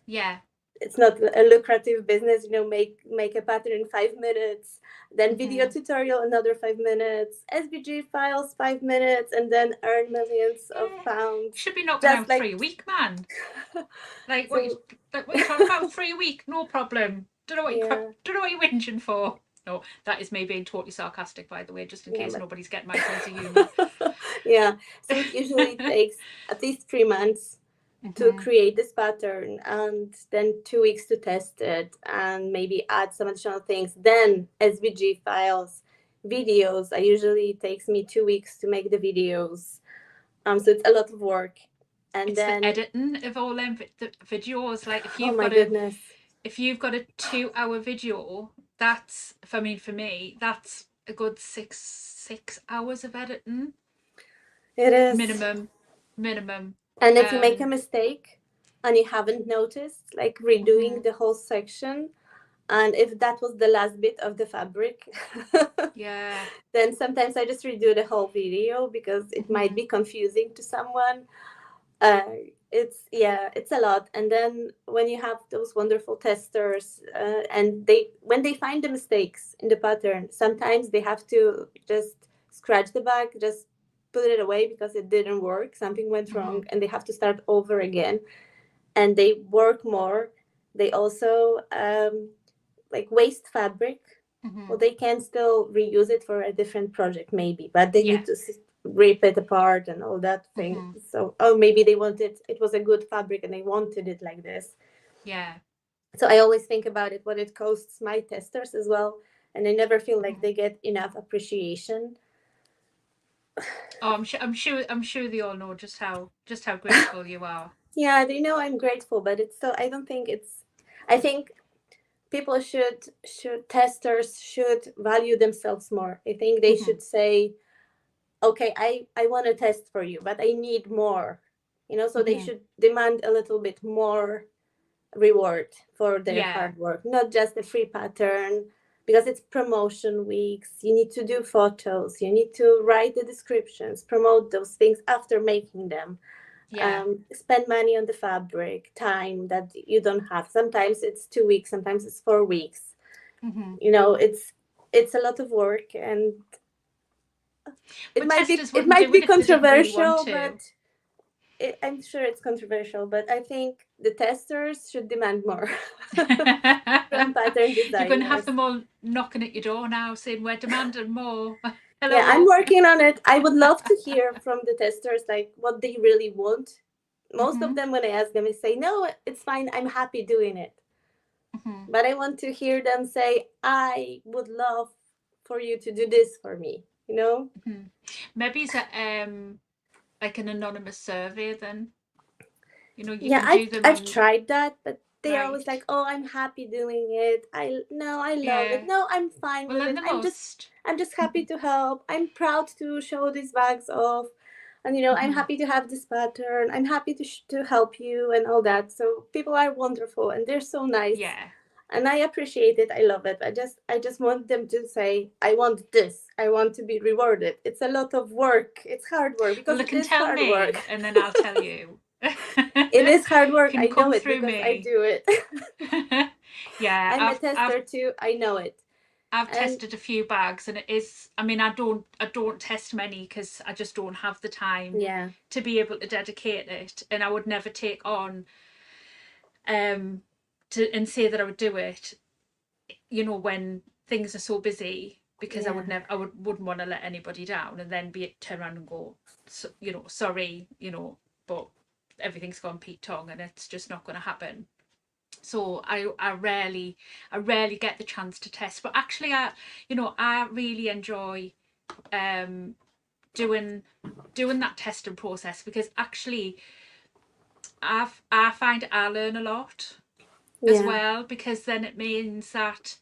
Yeah. It's not a lucrative business, make a pattern in 5 minutes, then video Mm-hmm. tutorial another 5 minutes, SVG files 5 minutes, and then earn millions of Yeah. pounds. Should be knocking Just out like 3 a week, man. Like so, what you talking about? 3 a week, no problem. Don't know what yeah, don't know what you're whinging for. No, that is me being totally sarcastic, by the way, just in yeah, case but nobody's getting my sense of humour. yeah. So it usually takes at least 3 months to Mm-hmm. create this pattern, and then 2 weeks to test it and maybe add some additional things, then SVG files, videos. I usually it takes me 2 weeks to make the videos. So it's a lot of work. And It's the then, editing of all them the videos. Like oh my goodness, if you've got a 2 hour video, that's for me that's a good six hours of editing it is. minimum, minimum. And if you make a Um. mistake and you haven't noticed, like redoing Mm-hmm. the whole section, and if that was the last bit of the fabric, Yeah. then sometimes I just redo the whole video because it might Mm-hmm. be confusing to someone. uh, it's a lot. And then when you have those wonderful testers, and they when they find the mistakes in the pattern, sometimes they have to just scratch the bag, just put it away because it didn't work, something went Mm-hmm. wrong, and they have to start over again, and they work more. They also like waste fabric. Mm-hmm. Well, they can still reuse it for a different project maybe, but they Yeah. need to rip it apart and all that thing. Mm-hmm. So, oh, maybe they wanted it was a good fabric and they wanted it like this. Yeah. So I always think about it, what it costs my testers as well, and I never feel like Mm-hmm. they get enough appreciation. Oh, I'm sure they all know just how grateful you are. Yeah, they know I'm grateful, but it's still, I don't think it's, I think people should testers should value themselves more. I think they Mm-hmm. should say, okay, I want to test for you, but I need more, so they Mm-hmm. should demand a little bit more reward for their Yeah. hard work, not just a free pattern, because it's promotion weeks. You need to do photos, you need to write the descriptions, promote those things after making them, Yeah. spend money on the fabric, time that you don't have. Sometimes it's 2 weeks, sometimes it's 4 weeks. Mm-hmm. It's a lot of work, and it But might be testers it wouldn't might do be it if they didn't really want controversial, to. but I'm sure it's controversial, but I think the testers should demand more from pattern You're going to have designers. them all knocking at your door now saying, we're demanding more. Yeah, I'm Hello. working on it. I would love to hear from the testers like what they really want. Most of Mm-hmm. them, when I ask them, they say, "No, it's fine. I'm happy doing it." Mm-hmm. But I want to hear them say, "I would love for you to do this for me." Mm-hmm. Maybe it's like an anonymous survey then. You Yeah, can I've do them I've on. tried that, but they are always Right. like, "Oh, I'm happy doing it. I no, I love it. Yeah. No, I'm fine Well, with then it. they I'm just must. I'm just happy to help. I'm proud to show these bags off, and I'm Mm-hmm. happy to have this pattern. I'm happy to help you and all that." So people are wonderful and they're so nice, Yeah. and I appreciate it. I love it. I just want them to say, "I want this. I want to be rewarded." It's a lot of work. It's hard work Well, because they it can is tell hard work. me, and then I'll tell you. It is hard work. Can I know come it through because I me. do it. Yeah, I'm a tester too. I know it. I've And tested a few bags, and it is. I mean, I don't test many because I just don't have the time yeah, to be able to dedicate it, and I would never take on um to and say that I would do it. When things are so busy, because I yeah, would never, wouldn't want to let anybody down, and then be turn around and go, so, sorry, but everything's gone Pete Tong, and it's just not going to happen. So I rarely get the chance to test, but actually I really enjoy um doing that testing process, because actually I find I learn a lot as yeah, well, because then it means that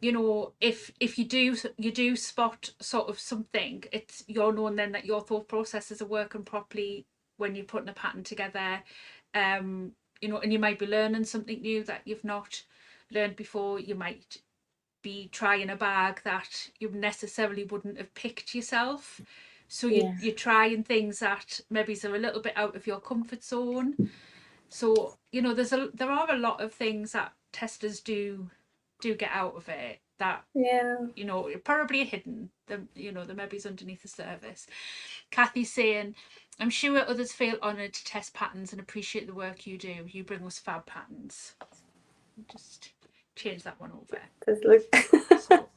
you know, if you do spot sort of something, you're knowing then that your thought processes are working properly when you're putting a pattern together. You know, and you might be learning something new that you've not learned before. You might be trying a bag that you necessarily wouldn't have picked yourself. So you're trying things that maybe are a little bit out of your comfort zone. So, you know, there are a lot of things that testers do get out of it that, you know, probably hidden. You know, the maybe's underneath the surface. Kathy's saying, I'm sure others feel honoured to test patterns and appreciate the work you do. You bring us fab patterns. Just change that one over. Just look. So.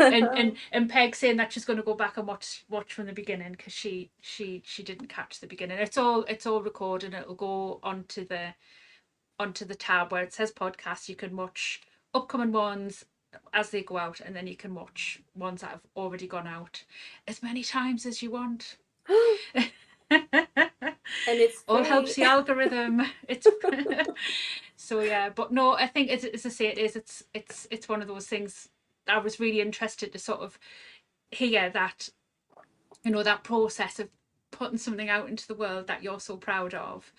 and Peg saying that she's going to go back and watch from the beginning because she didn't catch the beginning. It's all recorded. It'll go onto the tab where it says podcast. You can watch upcoming ones as they go out, and then you can watch ones that have already gone out as many times as you want. And it's all helps the algorithm. It's so yeah, but no, I think as I say, it's one of those things. I was really interested to sort of hear that, you know, that process of putting something out into the world that you're so proud of,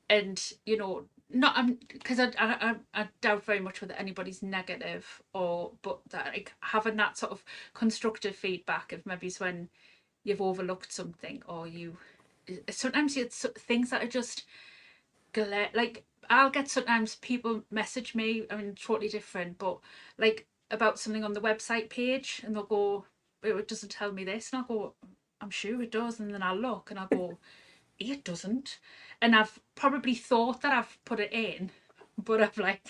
and you know, not because I doubt very much whether anybody's negative but that like having that sort of constructive feedback of maybe when you've overlooked something or sometimes it's things that are just like I'll get sometimes people message me, I mean totally different, but like about something on the website page and they'll go, it doesn't tell me this, and I'll go, I'm sure it does, and then I'll look and I'll go, it doesn't, and I've probably thought that I've put it in, but I've like,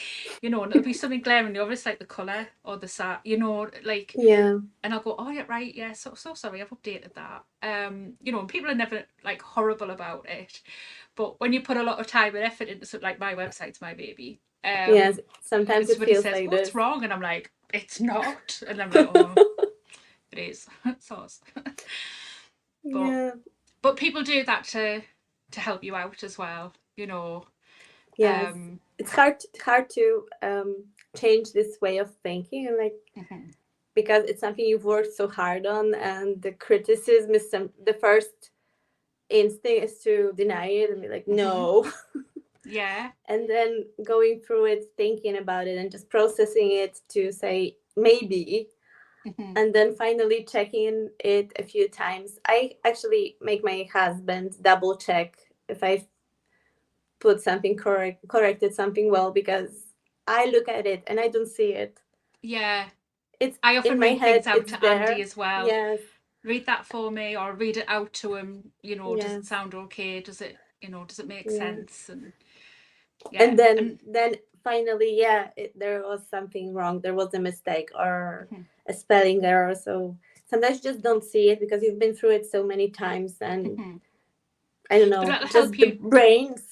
you know, and it'll be something glaringly obvious like the colour or the you know, like and I'll go, oh yeah, right, yeah, so sorry, I've updated that. You know, and people are never like horrible about it, but when you put a lot of time and effort into something like my website's my baby, yes, sometimes it feels says, like what's this. wrong, and I'm like, it's not, and I'm like, oh, it is. Sauce. But people do that to help you out as well, you know. Yes, it's hard to change this way of thinking, and like because it's something you've worked so hard on, and the criticism is the first instinct is to deny it and be like, no. Yeah. And then going through it, thinking about it, and just processing it to say maybe. And then finally checking it a few times. I actually make my husband double check if I put something corrected something well, because I look at it and I don't see it. Yeah. It's I often in my read head, things out to there. Andy as well. Yes. Read that for me, or read it out to him, you know, does it sound okay? Does it, you know, does it make sense? And yeah. And then finally, there was something wrong. There was a mistake or a spelling error. So sometimes you just don't see it because you've been through it so many times, and I don't know, just help you, the brains.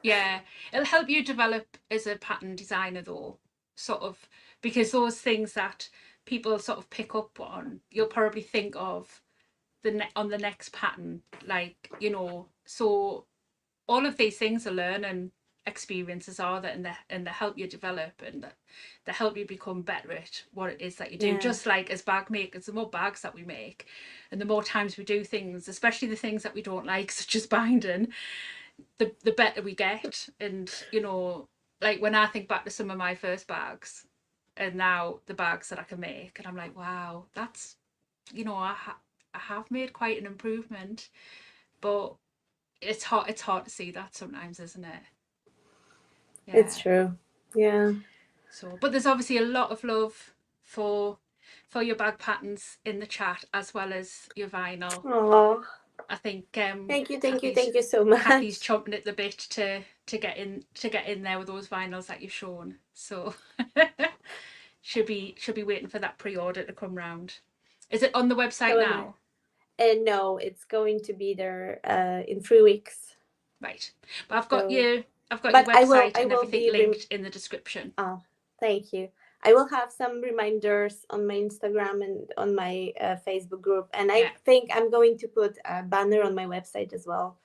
Yeah, it'll help you develop as a pattern designer though, sort of, because those things that people sort of pick up on, you'll probably think of on the next pattern, like, you know, so all of these things are learning experiences are that, and they help you develop, and they help you become better at what it is that you do. Just like as bag makers, the more bags that we make and the more times we do things, especially the things that we don't like, such as binding, the better we get. And you know, like when I think back to some of my first bags and now the bags that I can make, and I'm like, wow, that's, you know, I have made quite an improvement, but it's hard to see that sometimes, isn't it? Yeah. It's true. Yeah. So, but there's obviously a lot of love for your bag patterns in the chat, as well as your vinyl. Aww. I think thank you so much. Kathy's chomping at the bit to get in there with those vinyls that you've shown. So she'll be waiting for that pre-order to come round. Is it on the website now? No, it's going to be there in 3 weeks. Right, but I've got your website and everything linked in the description. Oh, thank you. I will have some reminders on my Instagram and on my Facebook group, and I think I'm going to put a banner on my website as well.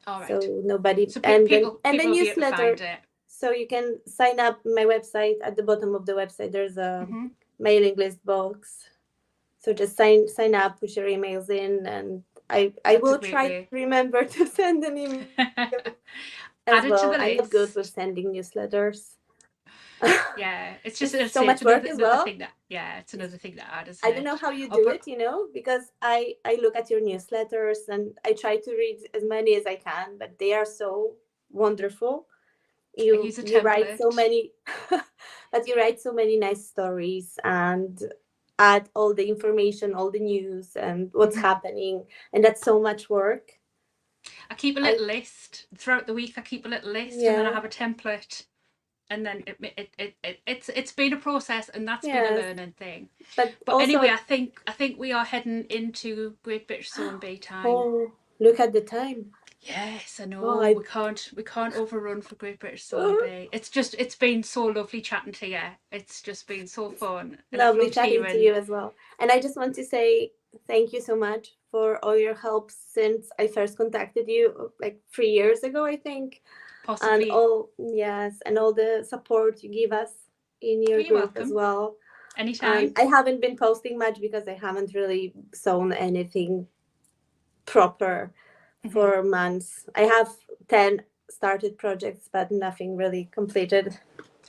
All right. So nobody, so and people the will newsletter. So you can sign up my website. At the bottom of the website, there's a Mm-hmm. mailing list box. So just sign up, put your emails in, and I That's a will great try to way. remember to send an email as Add it to well. the I'm not good with list. sending newsletters. Yeah, it's just It's it's, so it's much work another as another well. thing that yeah, it's another thing to add, isn't I don't know it? how you Oh, do but it, because I look at your newsletters and I try to read as many as I can, but they are so wonderful. I You use a you write so template. many, but you write so many nice stories and add all the information, all the news, and what's Hmm. happening, and that's so much work. I keep a I little list throughout the week. I keep a little list, and then I Yeah, have a template, and then it's been a process, and that's been a yes, learning thing. but But anyway, also, I think we are heading into Great British Sew Bee time. oh, look at the time. Yes, I Oh, know we can't overrun for Great British Sew Bee. It's been so lovely chatting to you. It's just been so fun, and I've lovely loved chatting to hearing. you as well. And I just want to say thank you so much for all your help since I first contacted you like 3 years ago, I think. And Possibly. all, yes, and all the support you give us in Oh, your you're group as welcome. well. And Anytime. I haven't been posting much because I haven't really sewn anything proper Hmm. for months. I have 10 started projects, but nothing really completed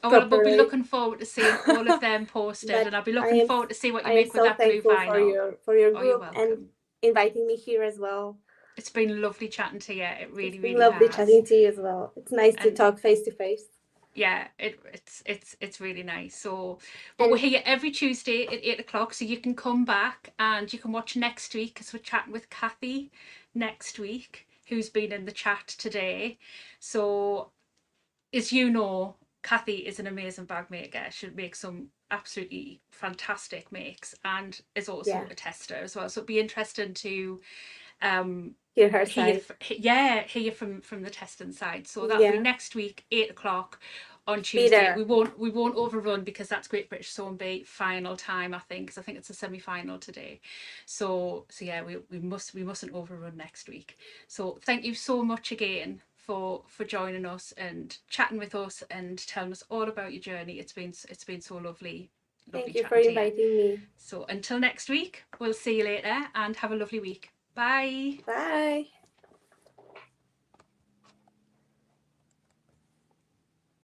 Oh well, we'll be properly. looking forward to seeing all of them posted, But and I'll be I looking am forward to see what I you am make with so that blue thankful for vinyl. your Oh, you're group and welcome. inviting me here as well. It's been lovely chatting to you. It It's really, been really lovely has. chatting to you as well. It's nice to And talk face to face. yeah, it's really nice. So, but we're And here every Tuesday at 8 o'clock, so you can come back and you can watch next week because we're chatting with Kathy next week, who's been in the chat today. So, as you know, Kathy is an amazing bag maker. She makes some absolutely fantastic makes and is also yeah, a tester as well. So it'd be interesting to um hear her hear side. hear from the testing side. So that'll be Yeah, next week, 8 o'clock on be Tuesday. there. We won't overrun because that's Great British Sew Bee final time, I think, because I think it's a semi-final today. So yeah, we mustn't overrun next week. So thank you so much again for joining us and chatting with us and telling us all about your journey. It's been so lovely Thank you for chatting to you. inviting me. So until next week, we'll see you later and have a lovely week. Bye. Bye.